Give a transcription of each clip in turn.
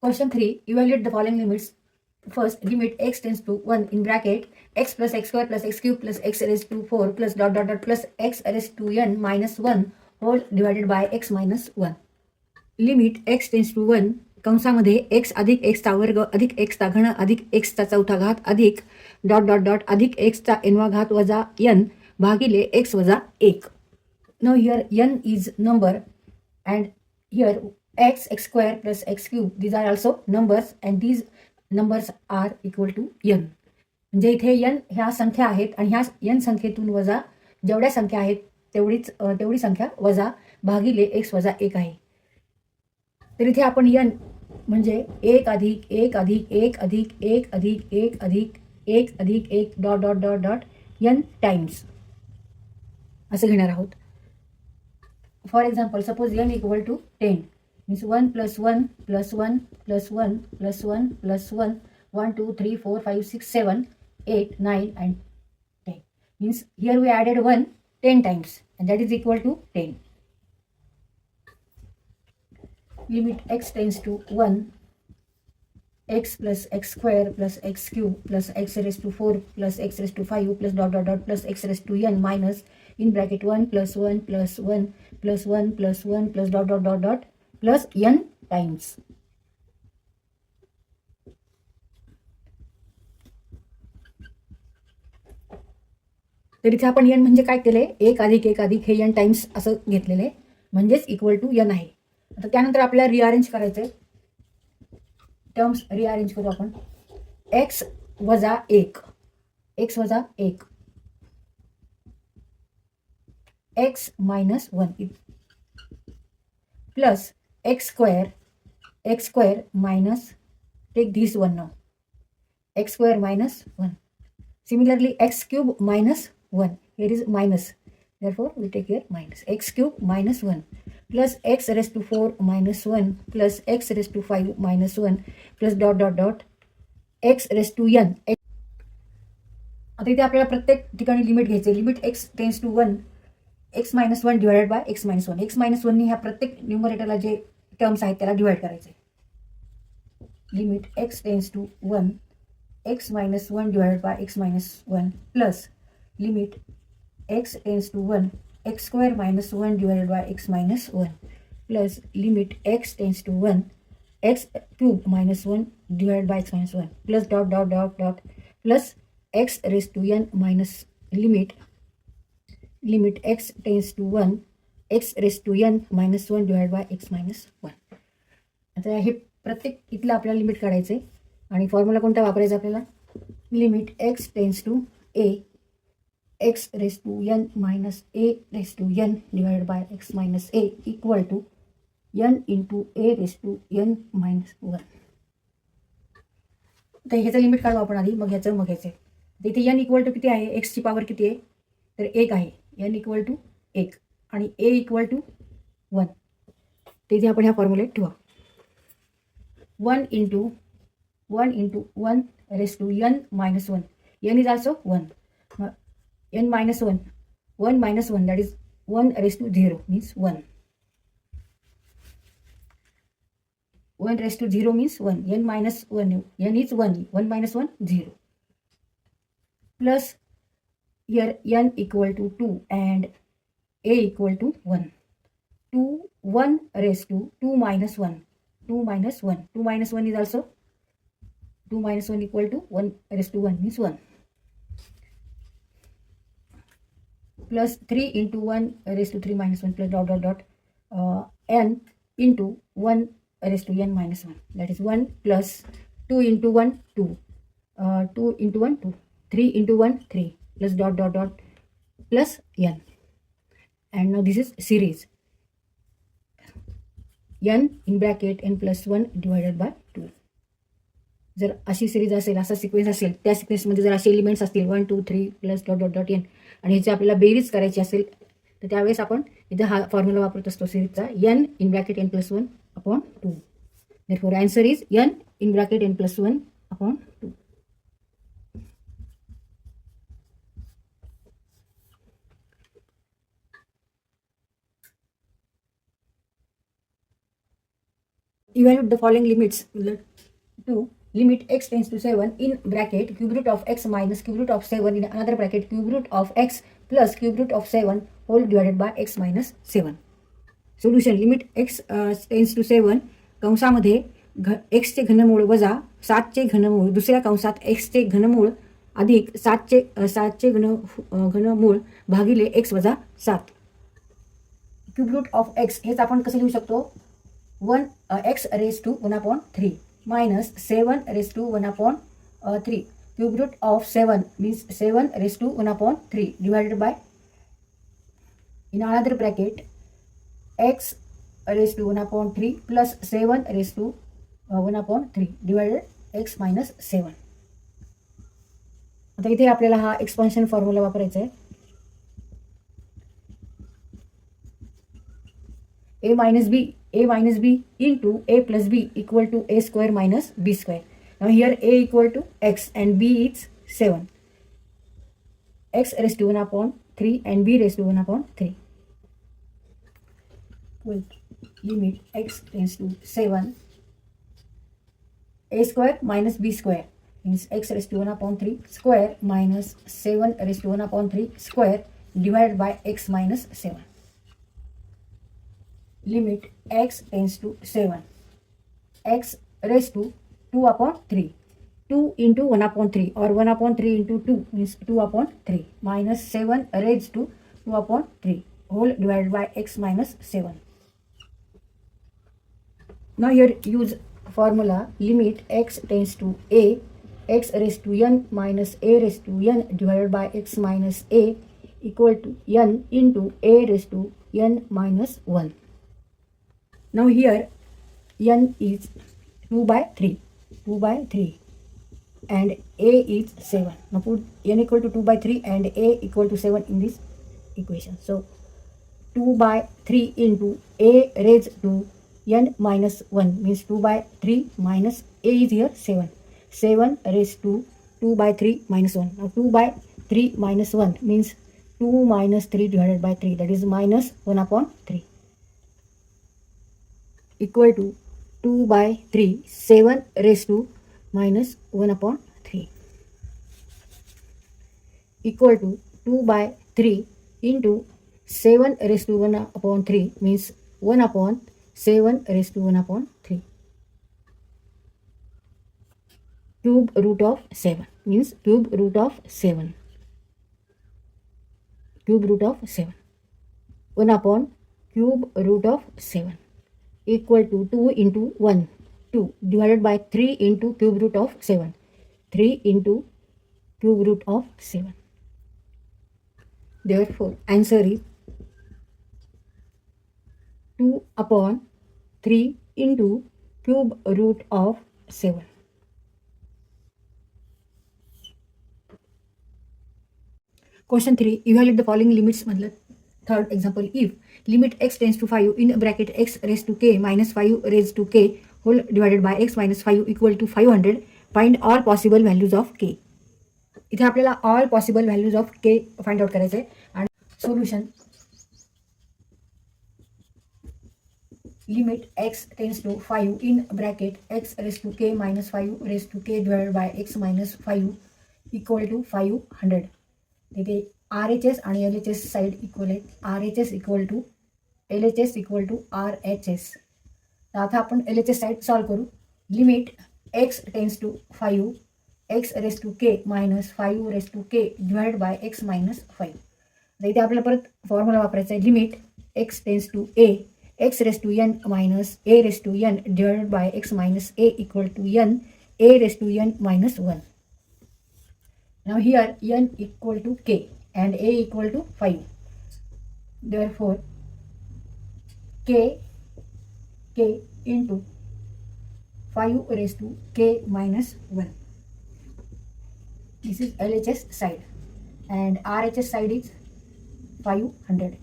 Question 3. Evaluate the following limits. First, limit x tends to 1 in bracket x plus x square plus x cube plus x raised to 4 plus dot dot dot plus x raised to n minus 1 whole divided by x minus 1. Limit x tends to 1 कंसामध्ये x अधिक x चा वर्ग अधिक x चा घन अधिक x चा चौथा घात अधिक डॉट डॉट डॉट अधिक x चा n वा घात वजा n भागिले x वजा 1. Now here n is number and here x square plus x cube, these are also numbers and these numbers are equal to n. म्हणजे इथे n ह्या संख्या आहेत आणि ह्या n संख्येतून वजा जेवढ्या संख्या आहेत तेवढी संख्या वजा भागिले x वजा 1 आहे. तर इथे आपण n म्हणजे 1 अधिक 1 अधिक 1 अधिक 1 अधिक 1 अधिक 1 अधिक 1 dot dot dot dot n times असं घेणार आहोत. For example, suppose n equal to 10 means 1 plus 1 plus 1 plus 1 plus 1 plus 1 1 2 3 4 5 6 7 8 9 and 10 means here we added 1 10 times and that is equal to 10. Limit x tends to 1 x plus x square plus x cube plus x raised to 4 plus x raised to 5 plus dot dot dot plus x raised to n minus in bracket 1 plus 1 plus 1 plus 1 plus 1 plus dot dot dot dot plus n times. तर इथे आपण n म्हणजे काय केले, 1 अधिक 1 अधिक हे n times असं घेतलेले म्हणजेच इक्वल टू n आहे. आता त्यानंतर आपल्याला रिअरेंज करायचे, टर्म्स रिअरेंज करू आपण. x वजा 1 x वजा 1 x minus 1 plus x square minus, take this one now, x square minus 1. Similarly, x cube minus 1, here is minus, therefore we take here minus x cube minus 1 plus x raised to 4 minus 1 plus x raised to 5 minus 1 plus dot dot dot x raised to n. आता इथे आपल्याला प्रत्येक ठिकाणी limit घ्यायचे. Limit x tends to 1 x minus 1 divided by x minus 1. x minus 1 नी ह्या प्रत्येक न्यूमरेटरला जे टर्म्स आहेत त्याला डिवाइड करायचे. Limit x tends to 1 x minus 1 divided by x minus 1 plus limit x tends to 1 x square minus 1 divided by x minus 1 plus limit x tends to 1 x cube minus 1 divided by x minus 1 plus dot dot dot dot plus x raise to n minus limit x tends to 1 x raise to n minus 1 divide by x minus 1. आता हे प्रत्येक इथलं आपल्याला limit काढायचं आहे आणि formula कोणता वापरायचा आपल्याला, limit x tends to a x raise to n minus a raise to n divided by x minus a equal to n into a raise to n minus 1. तर ह्याचं लिमिट काढू आपण आधी, मग ह्याचं मग ह्याचं. तर इथे n इक्वल टू किती आहे, एक्सची पॉवर किती आहे तर 1 आहे, n इक्वल टू 1 आणि a इक्वल टू 1. ते इथे आपण ह्या फॉर्म्युलेत ठेवा. 1 into 1 raise to n minus 1, n is also 1, n minus 1 1 minus 1 that is 1 raise to 0 means 1. 1 raise to 0 means 1, n minus 1, n is 1, 1 minus 1 0 plus here n equal to 2 and a equal to 1. 2 1 raised to 2 minus 1, 2 minus 1, 2 minus 1 is also 2 minus 1 equal to 1 raised to 1 means 1. Plus 3 into 1 raised to 3 minus 1 plus dot dot dot n into 1 raised to n minus 1, that is 1 plus 2 into 1 2, 2 into 1 2, 3 into 1 3 plus dot dot dot plus n, and now this is series n in bracket n plus 1 divided by 2. जर अशी series असेल, असा sequence असेल, त्या सिक्वेन्समध्ये जर असे elements असतील 1 2 3 plus dot dot dot n आणि ह्याची आपल्याला बेरीज करायची असेल तर त्यावेळेस आपण इथे हा फॉर्म्युला वापरत असतो सिरीजचा, n in bracket n plus 1 upon 2. Therefore answer is n in bracket n plus 1 upon 2. evaluate the following limits to limit x tends to 7 in bracket cube root of x minus cube root of 7 in another bracket cube root of x plus cube root of 7 whole divided by x minus 7. Solution limit x tends to 7 कंसामध्ये एक्सचे घनमूळ वजा 7चे घनमूळ दुसऱ्या कंसात एक्सचे घनमूळ अधिक 7चे घनमूळ भागिले x वजा 7. क्यूब रूट ऑफ x हेच आपण कसं लिहू शकतो 1x raise to 1/3 minus 7 raised to 1/3. Cube root of 7 means 7 raised to 1/3 divided by, in another bracket, x raised to 1/3 plus 7 raised to 1/3 divided x minus 7. आता इथे आपल्याला हा expansion formula वापरायचा आहे. a minus b into a plus b equal to a square minus b square. Now here a equal to x and b is 7. X raised to 1/3 and b raised to 1/3. Well, limit x tends to 7. A square minus b square means x raised to 1/3 square minus 7 raised to 1/3 square divided by x minus 7. Limit x tends to 7. X raised to 2/3. 2 into 1/3 or 1/3 into 2 means 2/3 minus 7 raised to 2/3 whole divided by x minus 7. Now here use formula limit x tends to a, x raised to n minus a raised to n divided by x minus a equal to n into a raised to n minus 1. Now here n is 2/3 and a is 7. Now put n equal to 2/3 and a equal to 7 in this equation. So 2/3 into a raised to n minus 1 means 2/3 minus a is here 7. 7 raised to 2/3 minus 1. Now 2/3 minus 1 means 2 minus 3 divided by 3, that is minus 1/3. Equal to 2/3, 7 raised to minus 1/3 equal to 2/3 into 7 raised to 1/3 means 1/7 raised to 1/3. Cube root of 7 means cube root of 7. Cube root of 7. 1/cube root of 7. Equal to 2 into 1, 2 divided by 3 into cube root of 7, 3 into cube root of 7. Therefore, answer is 2/3 into cube root of 7. Question 3. Evaluate the following limits. मतलब third example, if limit x tends to 5 in bracket x raised to k minus 5 raised to k whole divided by x minus 5 equal to 500, find all possible values of k. इथे आपल्याला all possible values of k find out करायचे आणि solution limit x tends to 5 in bracket x raised to k minus 5 raised to k divided by x minus 5 equal to 500. तिथे RHS आणि LHS side equal आहेत. RHS equal to LHS equal to RHS. तर आता आपण LHS side solve करू. Limit x tends to 5 x raise to k minus 5 raise to k divide by x minus 5. तर इथे आपल्याला परत फॉर्म्युला वापरायचा आहे. Limit x tends to a x raise to n minus a raise to n divided by x minus a equal to n a raise to n minus 1. Now here n equal to k and a equal to 5. Therefore, k into 5 raised to k minus 1. This is LHS side and RHS side is 500.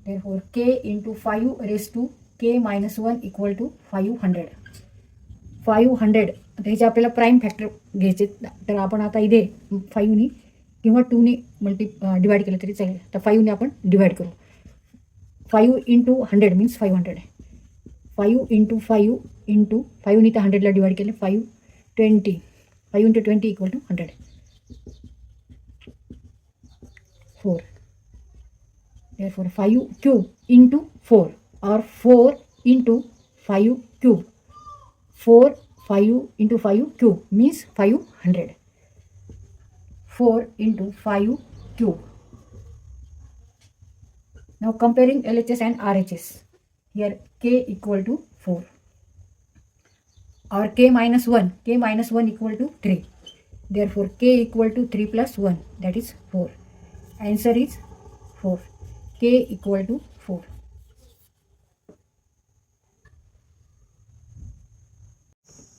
Therefore, k into 5 raised to k minus 1 equal to 500. 500 आता ह्याचे आपल्याला prime factor घ्यायचे. तर आपण आता इथे 5ने किंवा 2ने divide केलं तरी चालेल. तर 5ने आपण डिवाइड करू. 5 into 100 मीन्स 500. 5 into 5 into 5 नी 100 ला डिवाइड केले 5 20 5 into 20 equal to 100 4 therefore 5 cube into 4 or 4 into 5 cube 4 5 into 5 cube means 500 4 into 5 cube. Now comparing LHS and RHS. Here k equal to 4 or k minus 1 equal to 3. Therefore k equal to 3 plus 1, that is 4. Answer is 4. K equal to 4.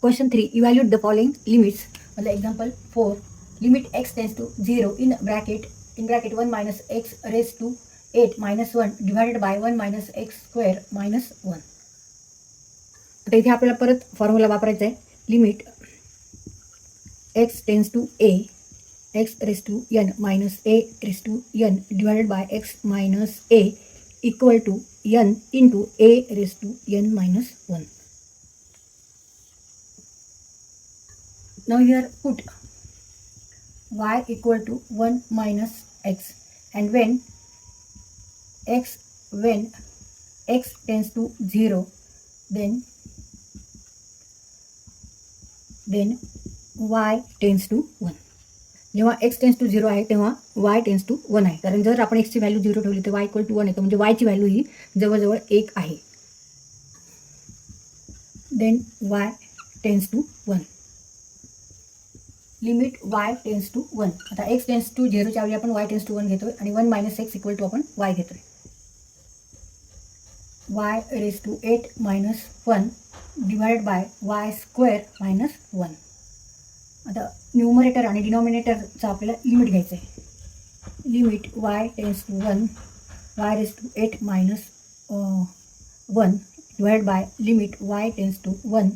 Question 3. Evaluate the following limits. Example 4. Limit x tends to 0 in bracket 1 minus x raised to 8 minus 1 divided by 1 minus x square minus 1. आता इथे आपल्याला परत formula वापरायचा आहे. Limit x tends to a x raise to n minus a raise to n divided by x minus a equal to n into a raise to n minus 1. Now here put y equal to 1 minus x, and when x tends to 0, then y tends to 1. जेव्हा x tends to 0 आहे तेव्हा y tends to 1 आहे. कारण जर आपण x ची value 0 ठेवली तर y इक्वल टू 1 येतं, म्हणजे y ची व्हॅल्यू ही जवळजवळ 1 आहे. Then y tends to 1. Limit y tends to 1. आता x टेन्स टू 0 च्या ऐवजी आपण y टेन्स टू 1 घेतोय आणि 1 मायनस x इक्वल टू आपण y घेतोय. y raise to 8 minus 1 divide by y square minus 1. आता न्यूमरेटर आणि डिनॉमिनेटरचा आपल्याला लिमिट घ्यायचं आहे. Limit y tends to 1 y raise to 8 minus 1 divide by limit y tends to 1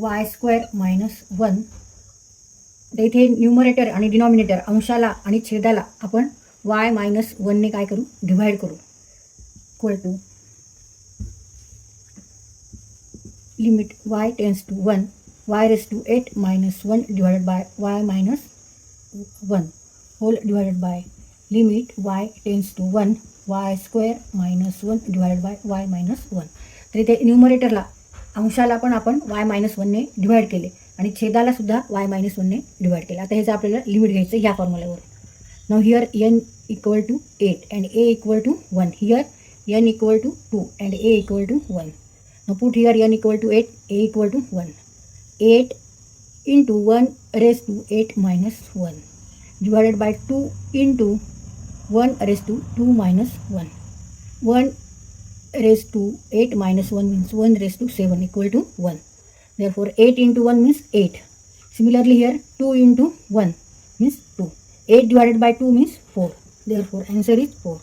y square minus 1. तर इथे न्यूमरेटर आणि डिनॉमिनेटर अंशाला आणि छेदाला आपण y मायनस 1 ने काय करू, डिवाइड करू. Equal to limit y tends to 1 y raise to 8 minus 1 divided by y minus 1 whole divided by limit y tends to 1 y square minus 1 divided by y minus 1. तर इथे न्यूमरेटरला अंशाला पण आपण y minus 1 ने divide केले आणि छेदाला सुद्धा y minus 1 ने divide केले. आता ह्याचं आपल्याला लिमिट घ्यायचं ह्या फॉर्म्युल्यावर. Now here n equal to 8 and a equal to 1. Here n equal to 2 and a equal to 1. Now put here n equal to 8 a equal to 1. 8 into 1 raised to 8 minus 1 divided by 2 into 1 raised to 2 minus 1. 1 raised to 8 minus 1 means 1 raised to 7 equal to 1. Therefore 8 into 1 means 8. Similarly here 2 into 1 means 2. 8 divided by 2 means 4. Therefore answer is 4.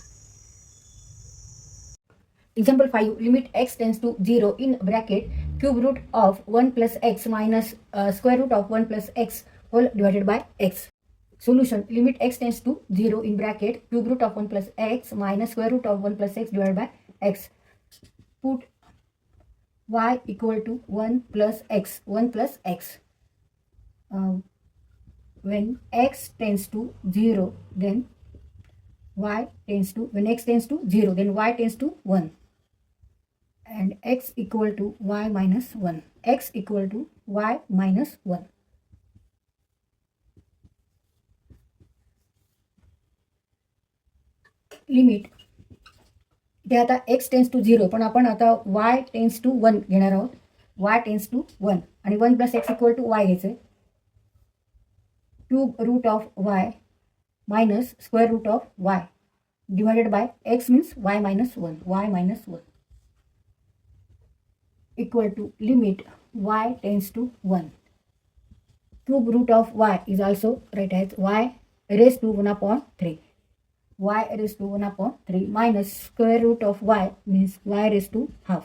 Example 5. Limit x tends to 0 in bracket cube root of 1 plus x minus square root of 1 plus x whole divided by x. Solution. Limit x tends to 0 in bracket cube root of 1 plus x minus square root of 1 plus x divided by x. Put y equal to 1 plus x. 1 plus x. When x tends to 0, then y tends to, when x tends to 0, then y tends to 1. And x equal to y minus 1. X equal to y minus 1. Limit इथे आता x tends to 0, पण आपण आता y tends to 1 घेणार आहोत. y tends to 1 आणि 1 plus x equal to y घ्यायचं. Cube root of y minus square root of y divided by x means y minus 1. y minus 1 equal to limit y tends to 1. Cube root of y is also write as y raised to 1 upon 3. Y raised to 1 upon 3 minus square root of y means y raised to half.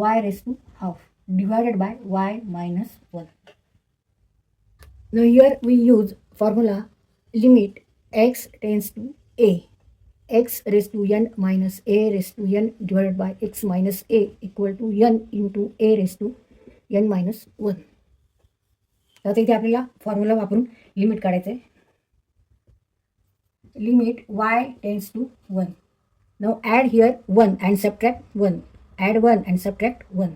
Y raised to half divided by y minus 1. Now here we use formula limit x tends to a. x raised to n minus a raised to n divided by x minus a equal to n into a raised to n minus 1. तर इथे आपल्याला formula वापरून limit काढायचं आहे. Limit y tends to 1. Now add here 1 and subtract 1. Add 1 and subtract 1.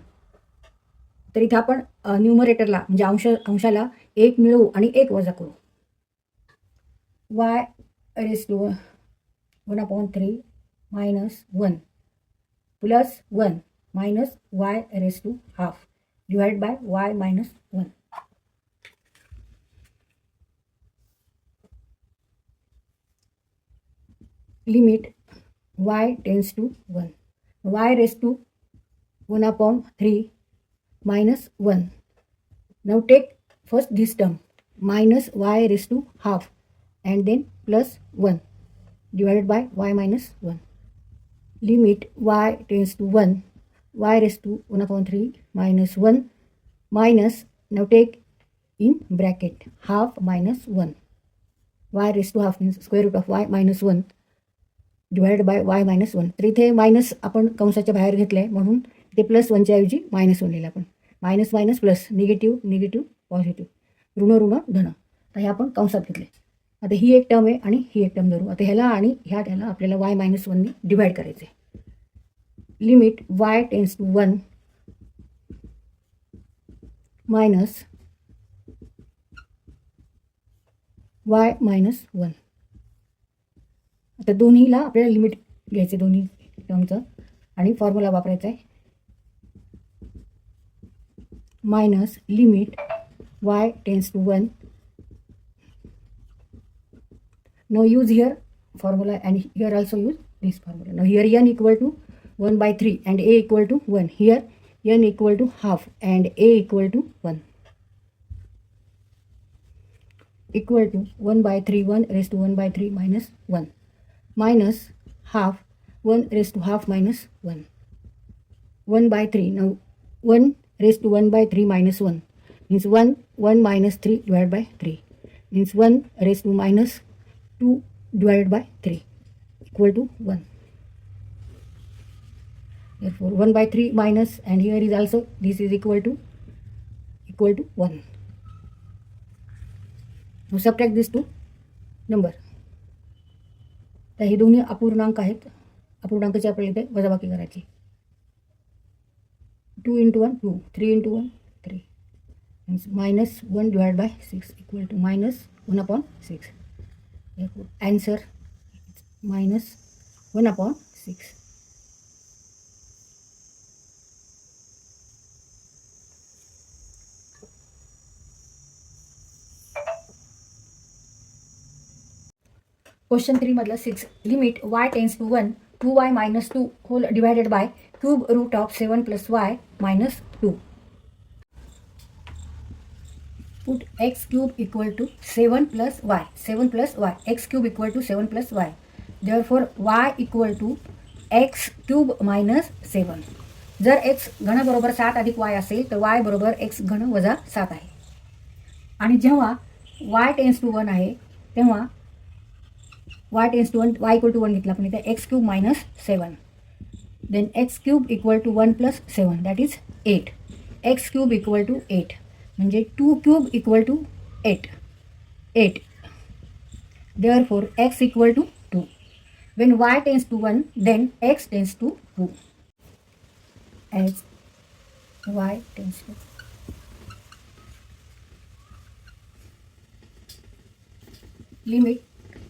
तर इथे आपण न्यूमरेटरला म्हणजे अंशाला 1 मिळवू आणि 1 वजा करू. y raised to 1/3 minus 1 plus 1 minus y raised to half divided by y minus 1. Limit y tends to 1. Y raised to 1/3 minus 1. Now take first this term minus y raised to half and then plus 1 divided by y minus 1. Limit y tends to 1. Y raised to 1/3 minus 1 minus, now take in bracket half minus 1. Y raised to half means square root of y minus 1 divided by y minus 1. तर इथे minus आपण कंसाच्या बाहेर घेतलं आहे म्हणून ते plus 1च्या ऐवजी minus 1 लिहिलं आपण. Minus minus plus, negative negative positive, ऋण ऋण धन. तर हे आपण कंसात घेतले. आता ही एक टर्म आहे आणि ही एक टर्म धरू. आता ह्याला आणि ह्याला आपल्याला y मायनस 1ने डिवाइड करायचं आहे. Limit y tends to 1 minus y minus 1. आता दोन्हीला आपल्याला लिमिट घ्यायचे दोन्ही टर्मचं आणि फॉर्म्युला वापरायचा आहे. Minus limit y tends to 1. Now use here formula and here also use this formula. Now here n equal to 1/3 and a equal to 1. Here n equal to half and a equal to 1. Equal to 1/3, 1 raised to 1/3 minus 1 minus half 1 raised to half minus 1. 1/3. Now 1 raised to 1/3 minus 1 means 1 minus 3 divided by 3 means 1 raised to minus 2 divided by 3 equal to 1. Therefore 1/3 minus, and here is also this is equal to 1. Now subtract these two number. तर हे दोन्ही अपूर्णांक आहेत. अपूर्णांकाची आपल्याला इथे वजाबाकी करायची. 2 into 1 2, 3 into 1 3 means minus 1 divided by 6 equal to minus 1/6. Therefore answer minus 1/6. Question 3 मधला 6. Limit y tends to 1, 2y minus 2 whole divided by cube root of 7 plus y minus 2. Put x cube equal to 7 plus y. 7 plus y. X cube equal to 7 plus y. Therefore y equal to x cube minus 7. जर x घन बरोबर 7 अधिक y असेल तर y बरोबर x घन वजा 7 आहे. आणि जेव्हा y टेन्स टू 1 आहे तेव्हा y tends to 1 y equal to 1 घेतला आपण इथे x cube minus 7. Then x cube equal to 1 plus 7 that is 8. x cube equal to 8 म्हणजे 2 cube equal to 8. Therefore x equal to 2. When y tends to 1 then x tends to 2. As y tends to limit.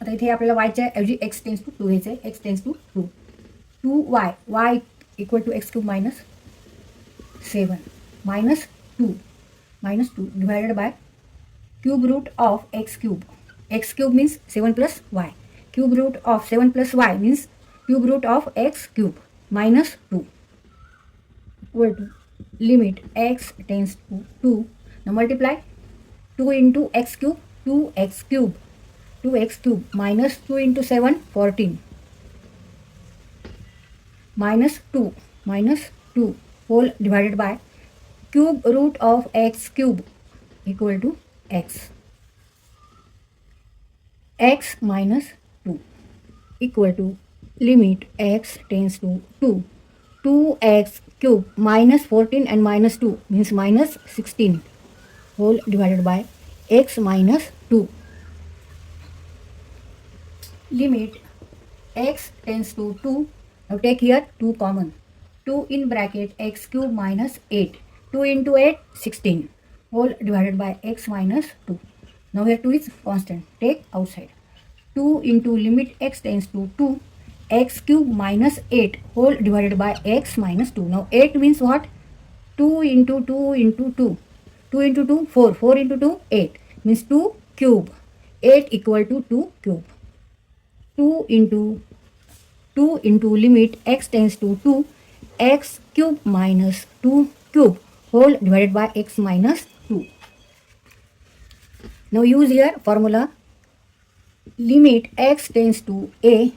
आता इथे आपल्याला yच्या ऐवजी x tends to 2 घ्यायचं आहे. x tends to 2. 2y. y equal to x cube minus 7 minus 2 divided by cube root of x cube. X cube means 7 plus y. Cube root of 7 plus y means cube root of x cube minus 2 equal to limit x tends to 2. Now multiply 2 into x cube, 2x cube. 2x cube minus 2 into 7, 14. Minus 2 whole divided by cube root of x cube equal to x. X minus 2 equal to limit x tends to 2, 2x cube minus 14 and minus 2 means minus 16 whole divided by x minus 2. Limit x tends to 2. Now take here 2 common. 2 in bracket x cube minus 8. 2 into 8, 16 whole divided by x minus 2. Now here 2 is constant. Take outside. 2 into limit x tends to 2, x cube minus 8 whole divided by x minus 2. Now 8 means what? 2 into 2 into 2. 2 into 2, 4. 4 into 2, 8. Means 2 cube. 8 equal to 2 cube. 2 into limit x tends to 2, x cube minus 2 cube whole divided by x minus 2. Now use here formula. Limit x tends to a,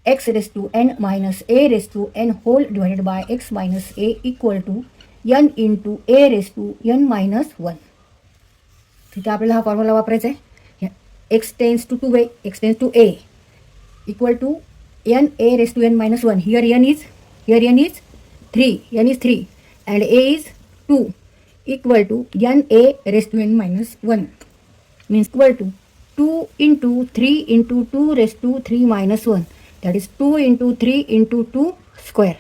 x raised to n minus a raised to n whole divided by x minus a equal to n into a raised to n minus 1. तिथे आपल्याला हा formula वापरायचा आहे. x tends to 2a, x tends to a equal to n a raised to n minus 1. Here n is 3, and a is 2 equal to n a raised to n minus 1 means equal to 2 into 3 into 2 raised to 3 minus 1. That is 2 into 3 into 2 square.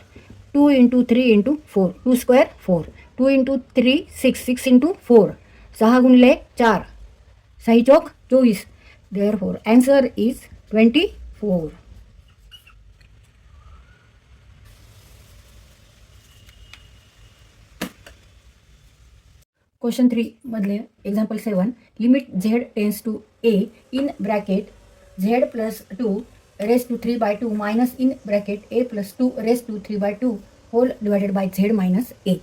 2 into 3 into 4. 2 square 4. 2 into 3 6. 6 into 4. 6 गुणिले 4. 6 चौक 24. Therefore answer is 24. Question 3 मधले example 7. Limit z tends to a in bracket z plus 2 raised to 3 by 2 minus in bracket a plus 2 raised to 3 by 2 whole divided by z minus a.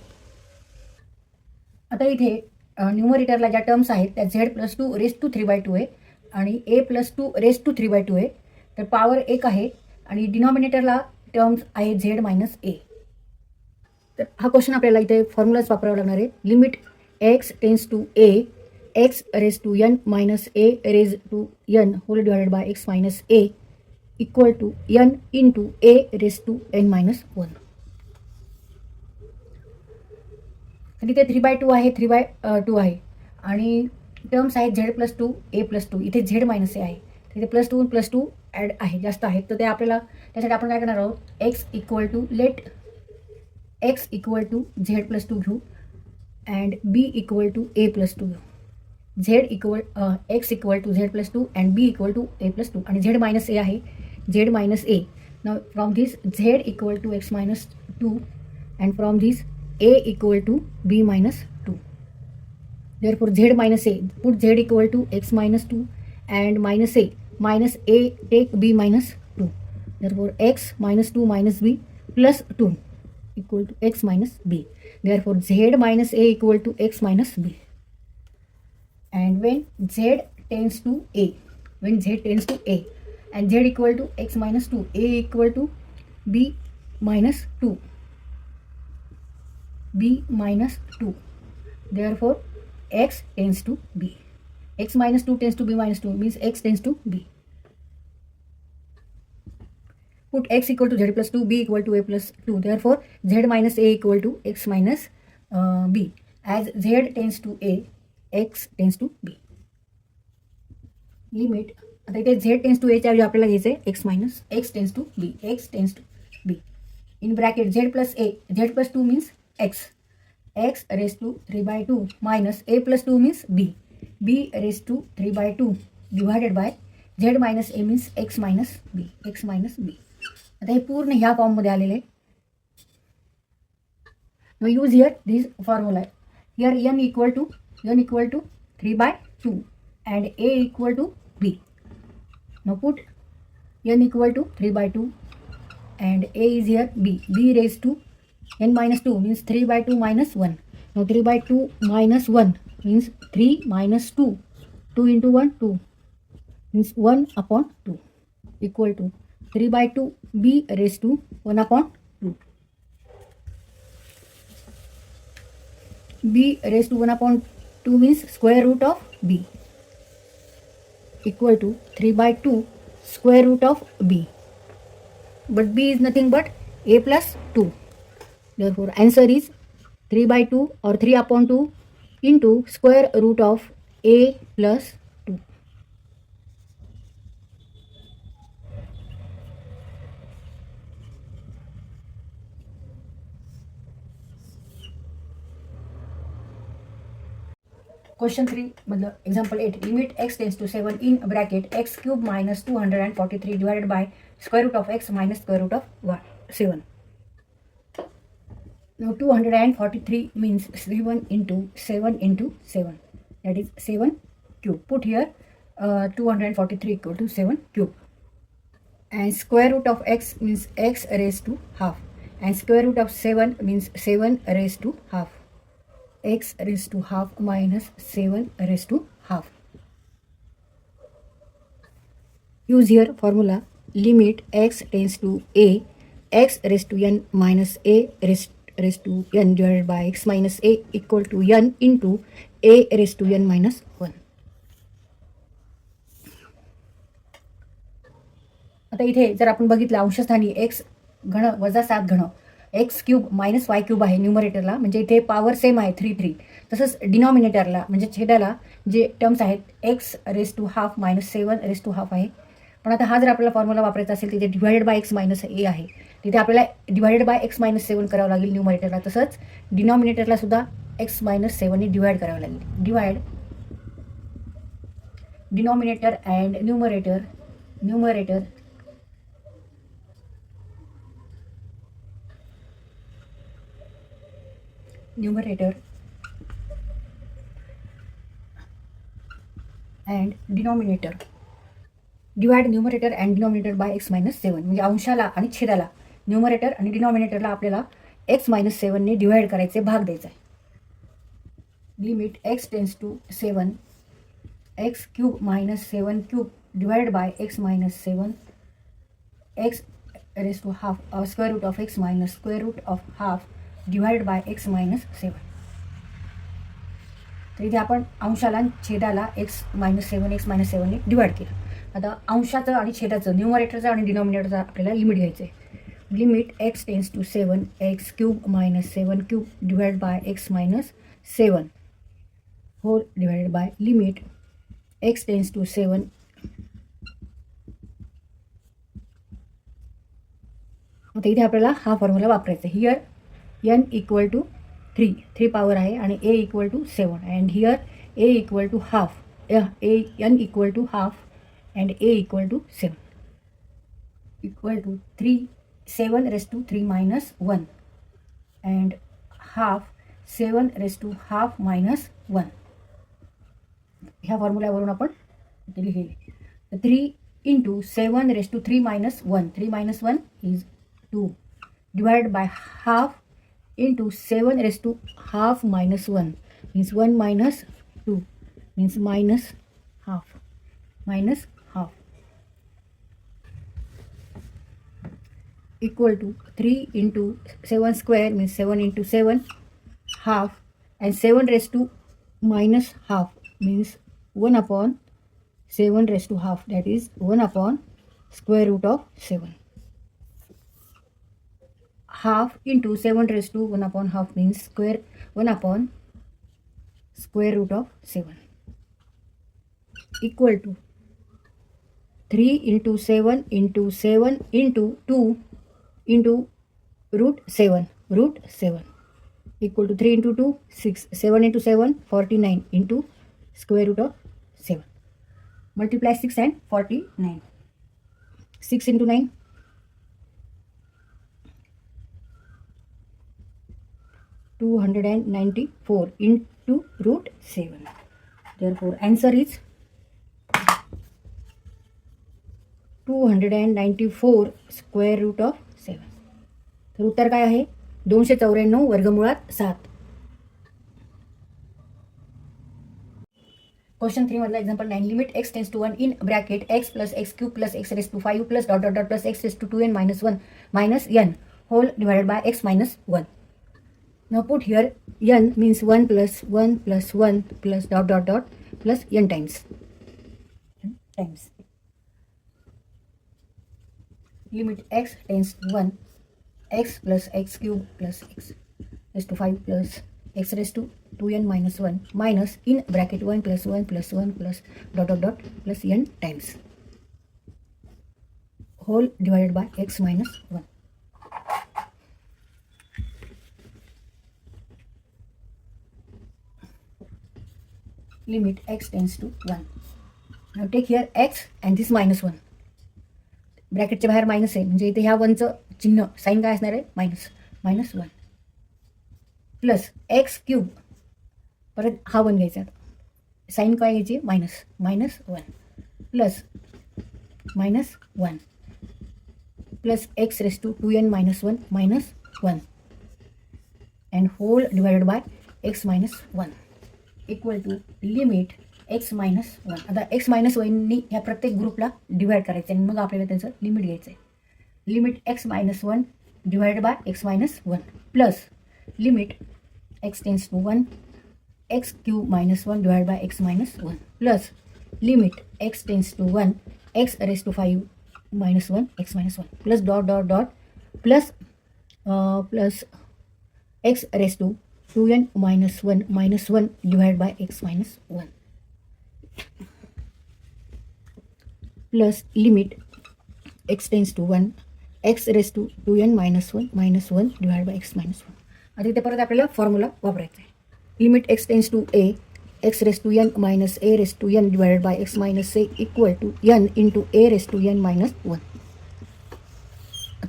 आता इथे न्यूमरेटरला ज्या terms आहेत त्या z plus 2 raised to 3 by 2 आहे आणि a plus 2 raised to 3 by 2 आहे. तर power 1 आहे आणि डिनॉमिनेटरला टर्म्स आहे z मायनस a. तर हा क्वेश्चन आपल्याला इथे फॉर्म्युलाच वापरावा लागणार आहे. Limit x tends to a, x raise to n minus a raise to n whole divided by x minus a equal to n into a raise to n minus 1. आणि इथे 3/2 आहे, 3/2 आहे आणि टर्म्स आहेत z प्लस 2 a प्लस 2. इथे z minus a आहे, तिथे plus 2 add आहे, जास्त आहेत. तर ते आपल्याला त्यासाठी आपण काय करणार आहोत, x equal to let x equal to z plus 2 घेऊ and b equal to a plus 2 घेऊ. x equal to z plus 2 and b equal to a plus 2 आणि z मायनस a आहे, z minus a. Now from this z equal to x minus 2 and from this a equal to b minus 2. Therefore z minus a, put z equal to x minus 2 and minus a take b minus 2. Therefore x minus 2 minus b plus 2 equal to x minus b. Therefore z minus a equal to x minus b. And when z tends to a, and z equal to x minus 2, a equal to b minus 2. b minus 2. Therefore x tends to b. X minus 2 tends to b minus 2 means x tends to b. Put x equal to z plus 2, b equal to a plus 2. Therefore z minus a equal to x minus b. As z tends to a, x tends to b. Limit आता इथे z tends to a च्या ऐवजी आपल्याला घ्यायचं आहे x minus x tends to b. x tends to b. In bracket z plus a, z plus 2 means x raised to 3 by 2 minus a plus 2 means b raised to 3 by 2 divided by z minus a means x minus b. आता हे पूर्ण ह्या फॉर्ममध्ये आलेले. Now use here this formula. Here n equal to 3 by 2 and a equal to b. Now put n equal to 3 by 2 and a is here b raised to n minus 2 means 3 by 2 minus 1. Now 3 by 2 minus 1 means 3 minus 2. 2 into 1, 2 means 1 upon 2 equal to 3 by 2 b raised to 1 upon 2. b raised to 1 upon 2 means square root of b equal to 3 by 2 square root of b. but b is nothing but a plus 2. Therefore, answer is 3 by 2 or 3 upon 2 into square root of a plus 2. Question 3 मतलब example 8, limit x tends to 7 in bracket x cube minus 243 divided by square root of x minus square root of 7. Now 243 means 7 into 7 into 7, that is 7 cube. Put here 243 equal to 7 cube. And square root of x means x raised to half, and square root of 7 means 7 raised to half. X raised to half minus 7 raised to half. Use here formula limit x tends to a, x raised to n minus a raised to n divided by x minus a equal to n into a raised to n minus 1. आता इथे जर आपण बघितलं अंशस्थानी x घन वजा 7 घन x cube minus वाय cube आहे न्यूमरेटरला, म्हणजे इथे पॉवर सेम आहे 3 तसंच डिनॉमिनेटरला म्हणजे छेदाला जे टर्म्स आहेत x raise to half minus 7 raise to half आहे. पण आता हा जर आपल्याला फॉर्म्युला वापरायचा असेल तिथे डिवायडेड बाय एक्स मायनस ए आहे, तिथे आपल्याला डिवायडेड बाय एक्स मायनस 7 करावं लागेल न्यूमरेटरला. तसंच डिनॉमिनेटरला सुद्धा एक्स मायनस 7ने डिवाइड करावं लागेल. Divide denominator and numerator and denominator. Divide numerator and denominator by x minus 7, म्हणजे अंशाला आणि छेदाला न्यूमरेटर आणि डिनॉमिनेटरला आपल्याला एक्स मायनस 7ने डिवाइड करायचे, भाग द्यायचा आहे. Limit x tends to 7 x cube minus 7 cube divided by x minus 7 x raise to half square root of x minus square root of half divided by x minus 7. तर इथे आपण अंशाला छेदाला एक्स मायनस 7ने divide केलं. आता अंशाचं आणि छेदाचं न्यूमरेटरचं आणि डिनॉमिनेटरचं आपल्याला लिमिट घ्यायचं आहे. Limit x tends to 7 x cube minus 7 cube divide by x minus 7 whole divided by limit x tends to 7 आता इथे आपल्याला हा फॉर्म्युला वापरायचा आहे. Here n equal to 3 power आहे आणि a equal to 7 and here a equal to half n equal to half and a equal to 7 equal to 7 raised to 3 minus 1 and half 7 raised to half minus 1. ह्या फॉर्म्युल्यावरून आपण लिहिले 3 into 7 raised to 3 minus 1. 3 minus 1 is 2 divided by half into 7 raised to half minus 1 means 1 minus 2 means minus half equal to 3 into 7 square means 7 into 7 half and 7 raised to minus half means 1 upon 7 raised to half, that is 1 upon square root of 7. Half into 7 raised to 1 upon half means 1 upon square root of 7 equal to 3 into 7 into 7 into 2 into root 7 equal to 3 into 2 6 7 into 7 49 into square root of 7. Multiply 6 and 49. 6 into 9 294 into root 7. Therefore answer is 294 square root of 7. तर उत्तर काय आहे 294 वर्गमुळात 7. Question 3 मधला example 9 limit x tends to 1 in bracket x plus x cube plus x raise to 5 plus dot dot dot plus x raise to 2n minus 1 minus n whole divided by x minus 1. Now put here n means 1 plus 1 plus 1 plus dot dot dot plus n times. limit x tends to 1, x plus x cube plus x raised to 5 plus x raised to 2n minus 1 minus in bracket 1 plus 1 plus 1 plus dot dot dot plus n times whole divided by x minus 1. Limit x tends to 1. Now take here x and this minus 1. ब्रॅकेटच्या बाहेर minus आहे म्हणजे इथे ह्या 1चं चिन्ह sign काय असणार आहे minus 1 plus x cube परत हा 1 घ्यायचा साईन काय घ्यायची minus 1 plus -1 plus x raise to 2n minus 1 and whole divided by x minus 1 equal to limit x minus 1. आता x minus 1नी ह्या प्रत्येक ग्रुपला डिवाइड करायचं आणि मग आपल्याला त्याचं लिमिट घ्यायचं आहे. Limit x minus 1 divided by x minus 1 plus limit x tends to 1 x cube minus 1 divided by x minus 1 plus limit x tends to 1 x raise to 5 minus 1 x minus 1 plus dot dot dot plus x raise to 2n minus 1 divided by x minus 1 plus limit x tends to 1 x raised to 2n minus 1 divided by x minus 1. आता इथे परत आपल्याला formula वापरायचा आहे. Limit x tends to a x raise to n minus a raise to n divided by x minus a equal to n into a raise to n minus 1.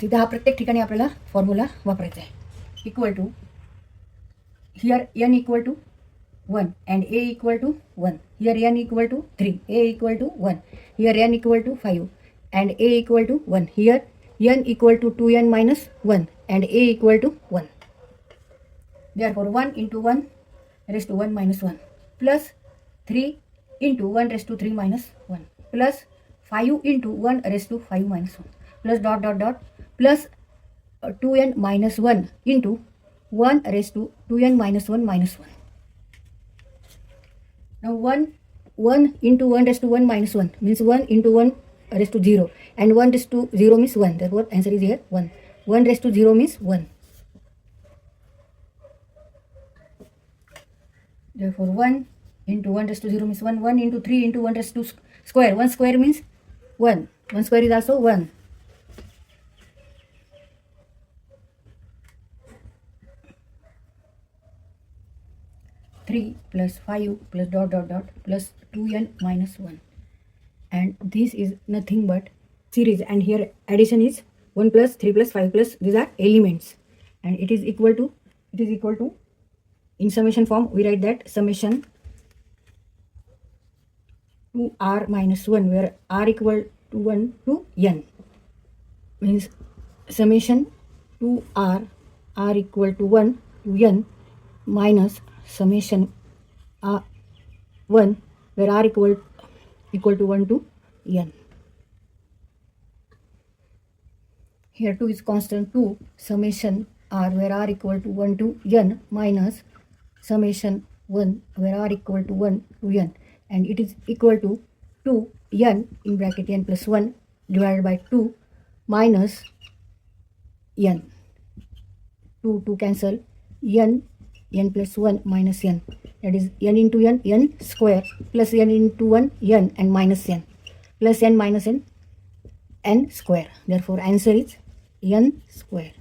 तिथे हा प्रत्येक ठिकाणी आपल्याला फॉर्म्युला वापरायचा आहे. Equal to here n equal to 1 and a equal to 1, here n equal to 3, a equal to 1, here n equal to 5 and a equal to 1, here n equal to 2n minus 1 and a equal to 1. Therefore 1 into 1 raised to 1 minus 1 plus 3 into 1 raised to 3 minus 1 plus 5 into 1 raised to 5 minus 1 plus dot dot dot plus 2n minus 1 into 1 raised to 2n minus 1 minus 1. Now 1 into 1 raised to 1 minus 1 means 1 into 1 raised to 0 and 1 raised to 0 means 1. Therefore answer is here 1. 1 raised to 0 means 1. Therefore 1 into 1 raised to 0 means 1. 1 into 3 into 1 raised to square. 1 square means 1. 1 square is also 1. 3 plus 5 plus dot dot dot plus 2n minus 1 and this is nothing but series and here addition is 1 plus 3 plus 5 plus these are elements and it is equal to in summation form we write that summation 2r minus 1 where r equal to 1 to n means summation 2r r equal to 1 to n minus summation 1 where r equal to 1 to n. Here 2 is constant 2 summation r where r equal to 1 to n minus summation 1 where r equal to 1 to n and it is equal to 2 n in bracket n plus 1 divided by 2 minus n. 2 cancel n plus 1 minus n, that is n into n square plus n into 1 n and minus n plus n minus n square. Therefore answer is n square.